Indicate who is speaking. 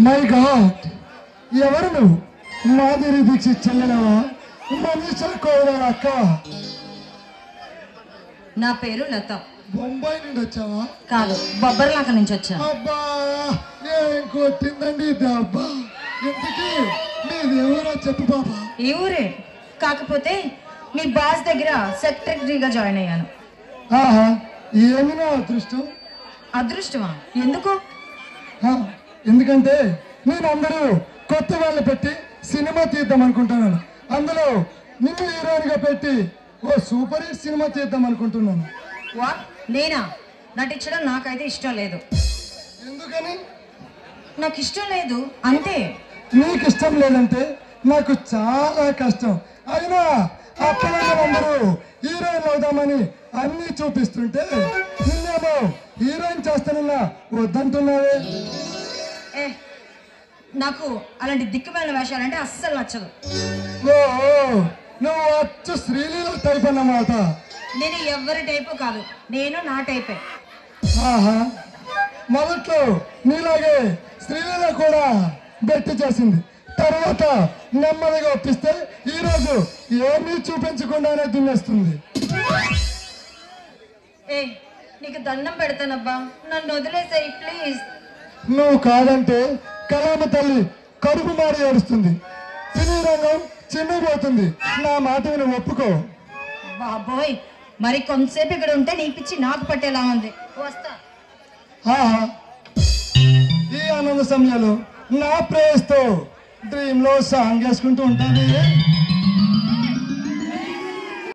Speaker 1: My God, ఎవరు నువ్వు? మాధురి దీక్షిత్ చెల్లెలవా? మనీషా కోయిల అక్క?
Speaker 2: నా పేరు లత.
Speaker 1: బొంబాయి నుండి వచ్చావా?
Speaker 2: కాదు, బొబ్బర్లాక నుంచి వచ్చా.
Speaker 1: అబ్బా, ఏం కొట్టిందండి దెబ్బ. ఇంతకీ మీది ఎవరో చెప్పు బాబా.
Speaker 2: ఈ ఊరే, కాకపోతే మీ బాస్ దగ్గర సెక్రటరీగా జాయిన్ అయ్యాను.
Speaker 1: ఆహా, ఏమి నా అదృష్టం.
Speaker 2: అదృష్టమా? ఎందుకు?
Speaker 1: ఎందుకంటే నేను అందరూ కొత్త వాళ్ళు పెట్టి సినిమా తీద్దాం అనుకుంటున్నాను. అందులో నిన్ను హీరోయిన్ గా పెట్టి ఓ సూపర్ హిట్ సినిమా తీద్దాం అనుకుంటున్నాను.
Speaker 2: వాట్? నేనా? నటించడం నాకైతే ఇష్టం లేదు.
Speaker 1: ఎందుకని?
Speaker 2: నాకు ఇష్టం లేదు అంతే.
Speaker 1: నీకు ఇష్టం లేదంటే నాకు చాలా కష్టం. అయినా అప్పులందరూ హీరోయిన్ అవుదామని అన్ని చూపిస్తుంటే నిన్నేమో హీరోయిన్ చేస్తానన్నా వద్దంటున్నావే.
Speaker 2: నాకు అలాంటి దిక్కుమాలిన వేషాలంటే అస్సలు నచ్చదు.
Speaker 1: ఓ, నువ్వు వచ్చు శ్రీలీల టైప్ అన్నమాట.
Speaker 2: నేను ఎవరి టైపు కాదు, నేను నా టైపే.
Speaker 1: ఆహా, మొదట్లో నీలాగే శ్రీలీల కూడా బెట్టి చేసింది. తర్వాత నెమ్మదిగా ఒప్పిస్తే ఈరోజు ఏమీ చూపించకుండానే దున్నేస్తుంది.
Speaker 2: నీకు దండం పెడతానబ్బా, నన్ను వదిలేసాయి ప్లీజ్.
Speaker 1: నువ్వు కాదంటే కళామ తల్లి కడుపు మారి ఏడుస్తుంది. సినీ రంగం చిన్నపోతుంది. నా మాట విని ఒప్పుకో.
Speaker 2: బాబోయ్, మరి కొంతసేపు ఇక్కడ ఉంటే నీ పిచ్చి నాకు పట్టేలా ఉంది. వస్తా.
Speaker 1: ఈ ఆనంద సమయంలో నా ప్రేయస్తో డ్రీమ్ లో సాంగ్ వేసుకుంటూ ఉంటాను.